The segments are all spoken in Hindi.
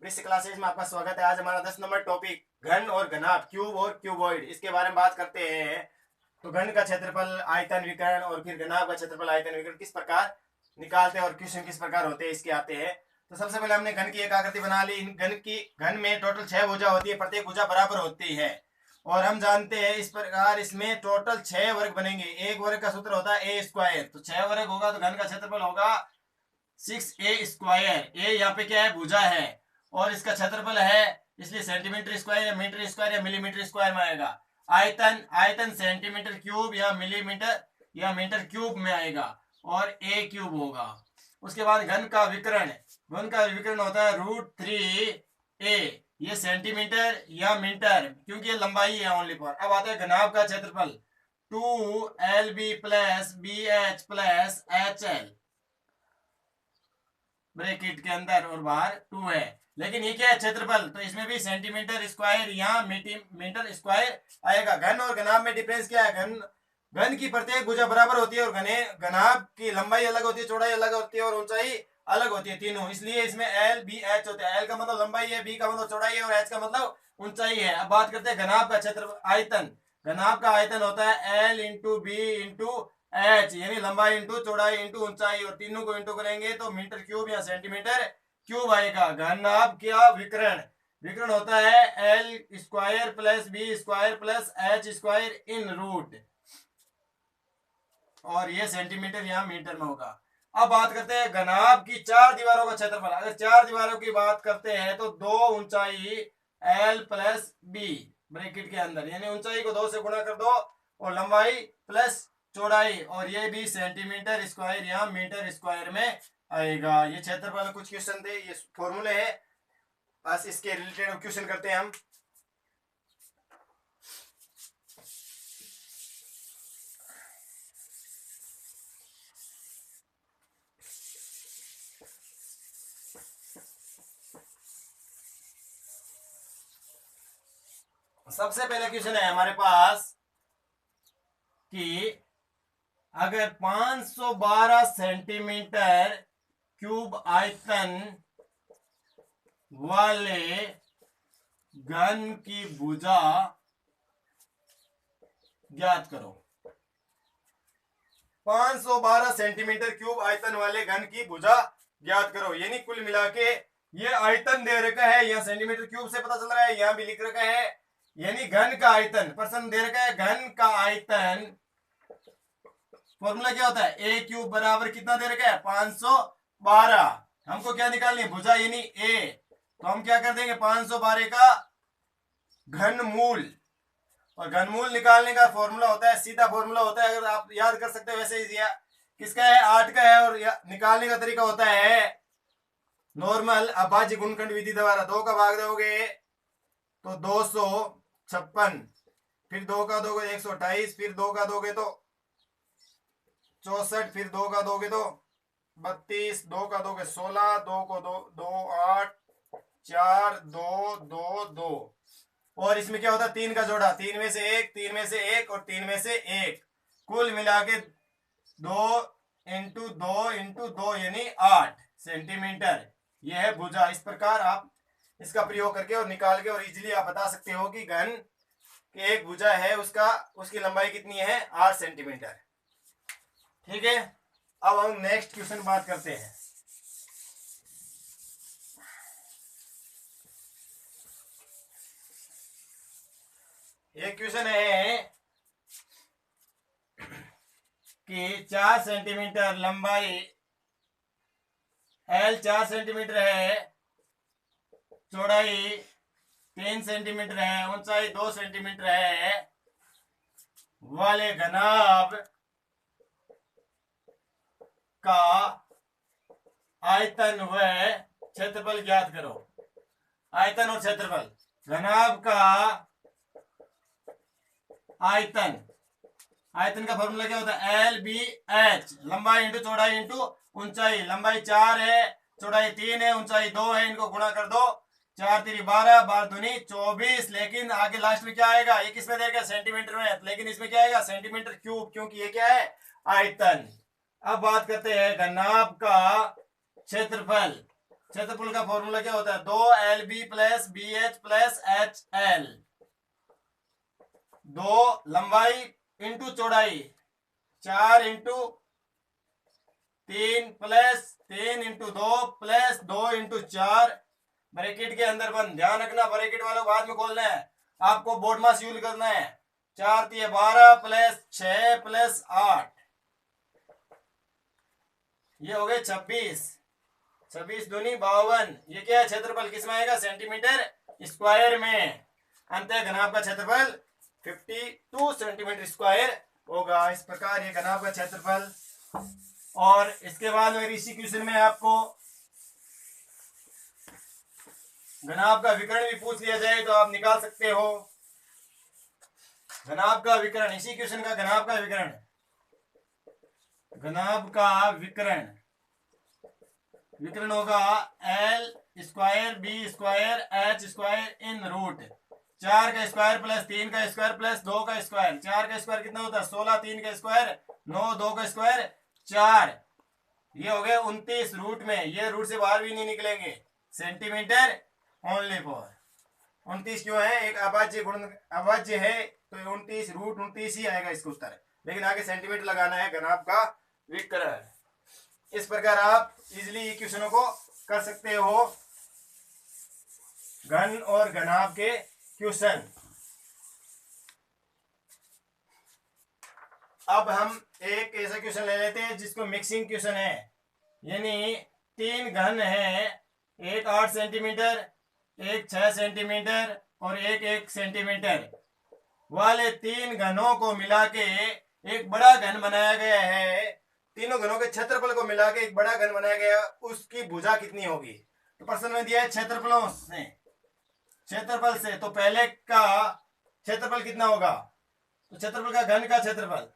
वृश्चिक क्लासेस में आपका स्वागत है। आज हमारा 10 नंबर टॉपिक घन और घनाभ, क्यूब और क्यूबॉइड, इसके बारे में बात करते हैं। तो घन का क्षेत्रफल, आयतन, विकर्ण और फिर घनाभ का क्षेत्रफल, आयतन, विकर्ण किस प्रकार निकालते हैं और क्वेश्चन किस प्रकार होते हैं इसके आते हैं। तो सबसे पहले हमने घन की एक आकृति बना ली। घन में टोटल 6 भुजा होती है, प्रत्येक भुजा बराबर होती है और हम जानते हैं इस प्रकार इसमें टोटल 6 वर्ग बनेंगे। एक वर्ग का सूत्र होता है ए स्क्वायर, तो 6 वर्ग होगा तो घन का क्षेत्रफल होगा 6a²। ए यहाँ पे क्या है, भुजा है और इसका क्षेत्रफल है, इसलिए सेंटीमीटर स्क्वायर या मीटर स्क्वायर या मिलीमीटर स्क्वायर में आएगा। आयतन, आयतन सेंटीमीटर क्यूब या मिलीमीटर या मीटर क्यूब में आएगा और ए क्यूब होगा। उसके बाद घन का विकर्ण, घन का विकर्ण होता है √3a, ये सेंटीमीटर या मीटर क्योंकि ये लंबाई है ओनली फॉर। अब आता है घनाभ का क्षेत्रफल 2lb plus bh plus hL, bracket के अंदर और बाहर 2 है, लेकिन ये क्या है, क्षेत्रफल, तो इसमें भी सेंटीमीटर स्क्वायर या मीटर स्क्वायर आएगा। घन और घनाभ में डिफरेंस क्या है, घन की प्रत्येक भुजा बराबर होती है और घनाभ की लंबाई अलग होती है, चौड़ाई अलग होती है और ऊंचाई अलग होती है तीनों, इसलिए इसमें एल बी एच होते हैं। एल का मतलब लंबाई है, बी का मतलब चौड़ाई है और एच का मतलब ऊंचाई है। अब बात करते हैं घनाभ का क्षेत्र, आयतन। घनाभ का आयतन होता है L into B into H, यानी लंबाई इंटू चौड़ाई इंटू ऊंचाई, और तीनों को इंटू करेंगे तो मीटर क्यूब या सेंटीमीटर क्यूब आएगा। घनाभ क्या, विकर्ण, विकर्ण होता है L square plus B square plus H square in root, और ये सेंटीमीटर या मीटर में होगा। अब बात करते हैं घनाभ की 4 दीवारों का क्षेत्रफल। अगर 4 दीवारों की बात करते हैं तो 2 ऊंचाई एल प्लस बी ब्रैकेट के अंदर, यानी ऊंचाई को 2 से गुणा कर दो और लंबाई प्लस चौड़ाई, और ये भी सेंटीमीटर स्क्वायर या मीटर स्क्वायर में आएगा। ये क्षेत्रफल कुछ क्वेश्चन थे, ये फॉर्मूले है, बस इसके रिलेटेड क्वेश्चन करते हैं हम। सबसे पहले क्वेश्चन है हमारे पास कि अगर 512 सेंटीमीटर क्यूब आयतन वाले घन की भुजा ज्ञात करो। 512 सेंटीमीटर क्यूब आयतन वाले घन की भुजा ज्ञात करो, यानी कुल मिला के ये आयतन दे रखा है, यहाँ सेंटीमीटर क्यूब से पता चल रहा है, यहाँ भी लिख रखा है, यानी घन का आयतन प्रश्न दे रखा है। घन का आयतन फॉर्मूला क्या होता है, ए क्यूब बराबर कितना दे रखा है, 512। हमको क्या निकालनी है, भुजा यानी ए, तो हम क्या कर देंगे 512 का घनमूल, और घनमूल निकालने का फॉर्मूला होता है, सीधा फॉर्मूला होता है, अगर आप याद कर सकते हो वैसे ही किसका है, 8 का है, और निकालने का तरीका होता है नॉर्मल अभाज्य गुणनखंड विधि द्वारा। 2 का भाग दोगे तो 256, फिर 2 का दोगे 128, फिर 2 का दोगे तो 64, फिर 2 का दोगे तो 32, 2 का दोगे 16, 2 को 2 8, 4 2 2 2, और इसमें क्या होता है 3 का जोड़ा, 3 में से 1, 3 में से 1 और 3 में से 1, कुल मिला के 2 इंटू 2 इंटू 2 यानी 8 सेंटीमीटर। यह है भुजा। इस प्रकार आप इसका प्रयोग करके और निकाल के और इजीली आप बता सकते हो कि घन की एक भुजा है, उसकी लंबाई कितनी है, 8 सेंटीमीटर। ठीक है, अब हम नेक्स्ट क्वेश्चन बात करते हैं। एक क्वेश्चन है कि 4 सेंटीमीटर लंबाई एल 4 सेंटीमीटर है, चौड़ाई 3 सेंटीमीटर है, ऊंचाई 2 सेंटीमीटर है वाले घनाभ का आयतन व क्षेत्रफल ज्ञात करो। आयतन और क्षेत्रफल, घनाभ का आयतन, आयतन का फॉर्मूला क्या होता है, एल बी एच, लंबाई इंटू चौड़ाई इंटू ऊंचाई। लंबाई 4 है, चौड़ाई 3 है, ऊंचाई 2 है, इनको गुणा कर दो, 4 3 12, 12 दूनी 24, लेकिन आगे लास्ट में क्या आएगा, ये किसमें देगा, सेंटीमीटर में, लेकिन इसमें क्या आएगा, सेंटीमीटर क्यूब, क्योंकि ये क्या है, आयतन। अब बात करते हैं घनाभ का क्षेत्रफल। क्षेत्रफल का फॉर्मूला क्या होता है? 2LB plus BH plus HL। 2 लंबाई इंटू चौड़ाई, 4 into 3 plus 3 into 2 plus 2 into 4 bracket के अंदर बंद। ध्यान रखना ब्रैकेट वालों बाद में खोलना है, आपको बोर्ड मास यूज करना है। 4 3 12 प्लस 6 प्लस 8, ये हो गए 26। 26 दूनी 52। ये क्या है? क्षेत्रफल किस में आएगा? सेंटीमीटर स्क्वायर में। अंततः घनाभ का क्षेत्रफल 52 सेंटीमीटर स्क्वायर होगा। इस प्रकार ये घनाभ का क्षेत्रफल। और इसके बाद अगर इसी क्वेश्चन में आपको घनाभ का विकर्ण भी पूछ लिया जाए तो आप निकाल सकते हो। घनाभ का विकर्ण, इसी क्वेश्चन का घनाभ का विकर्ण, घनाभ का विकर्ण विकर्ण होगा L square B square H square in root 4 का स्क्वायर प्लस 3 का स्क्वायर प्लस 2 का स्क्वायर। 4 का स्क्वायर कितना होता है? 16। 3 का स्क्वायर 9, 2 का स्क्वायर 4, ये हो गए 29 रूट में। ये रूट से बाहर भी नहीं निकलेंगे। सेंटीमीटर ओनली फॉर 29 क्यों है? एक अभाज्य गुण अभाज्य है तो 29 रूट 29 ही आएगा इसका उत्तर। लेकिन आगे सेंटीमीटर लगाना है घनाभ का विकर्ण। इस प्रकार आप इजिली क्वेश्चनों को कर सकते हो, घन और घनाभ के क्वेश्चन। अब हम एक ऐसा क्वेश्चन ले लेते हैं जिसको मिक्सिंग क्वेश्चन है, यानी 3 घन है, एक 8 सेंटीमीटर, एक 6 सेंटीमीटर और एक 1 सेंटीमीटर वाले 3 घनों को मिला के एक बड़ा घन बनाया गया है। तीनों घनों के क्षेत्रफल को मिला के एक बड़ा घन बनाया गया, उसकी भुजा कितनी होगी? तो प्रश्न में दिया है क्षेत्रफलों से, क्षेत्रफल से। तो पहले का क्षेत्रफल कितना होगा? तो क्षेत्रफल का घन का क्षेत्रफल,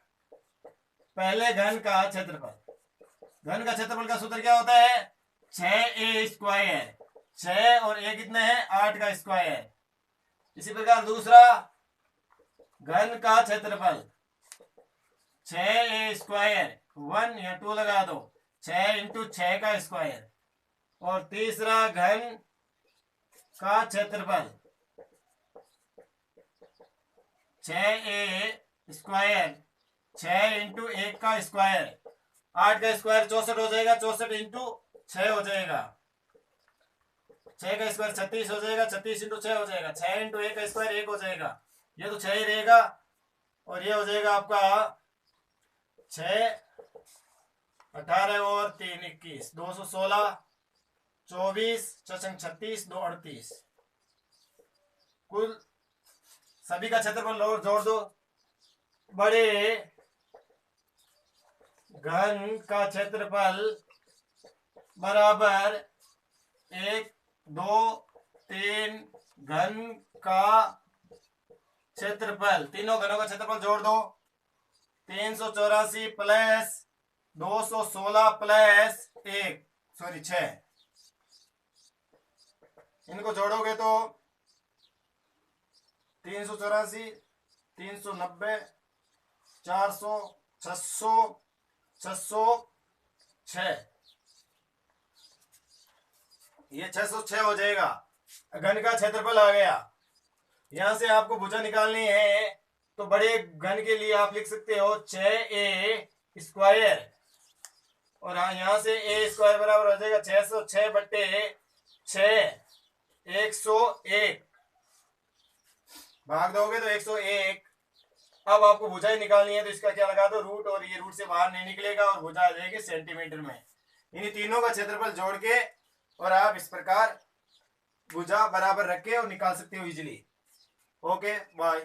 पहले घन का क्षेत्रफल। घन का क्षेत्रफल का सूत्र क्या होता है? 6A square. 6 और A कितना है? 8 का स्क्वायर। इसी प्रकार दूसरा घन का क्षेत्रफल 6A स्क्वायर, 1 या 2 लगा दो, 6 इंटू 6 का स्क्वायर। और तीसरा घन का क्षेत्रफल 6A स्क्वायर, 6 इंटू 1 का स्क्वायर। 8 का स्क्वायर 64 हो जाएगा, 64 इंटू 6 हो जाएगा। 6 का स्क्वायर 36 हो जाएगा, 36 इंटू 6 हो जाएगा। 6 इंटू 1 का स्क्वायर 1 हो जाएगा, ये तो 6 ही रहेगा। और ये हो जाएगा आपका 6 18 और 3 21, 216, 24 6 36, 2 38। कुल सभी का क्षेत्रफल जोड़ दो। बड़े घन का क्षेत्रफल बराबर 1 2 3 घन का क्षेत्रफल, तीनों घनों का क्षेत्रफल जोड़ दो। 384 प्लस 216 प्लस 6, इनको जोड़ोगे तो 384 390 400 600 606, ये 606 हो जाएगा। घन का क्षेत्रफल आ गया। यहां से आपको भुजा निकालनी है तो बड़े घन के लिए आप लिख सकते हो 6A स्क्वायर, और यहां से A स्क्वायर बराबर हो जाएगा 606 बट्टे 6, 101 भाग दोगे तो 101। अब आपको भुजा निकालनी है तो इसका क्या लगा दो? रूट, और ये रूट से बाहर नहीं निकलेगा और भुजा आ जाएगी सेंटीमीटर में। इन तीनों का क्षेत्रफल जोड़ के और आप इस प्रकार भुजा बराबर रख के और निकाल सकते हो इजीली। Okay bye.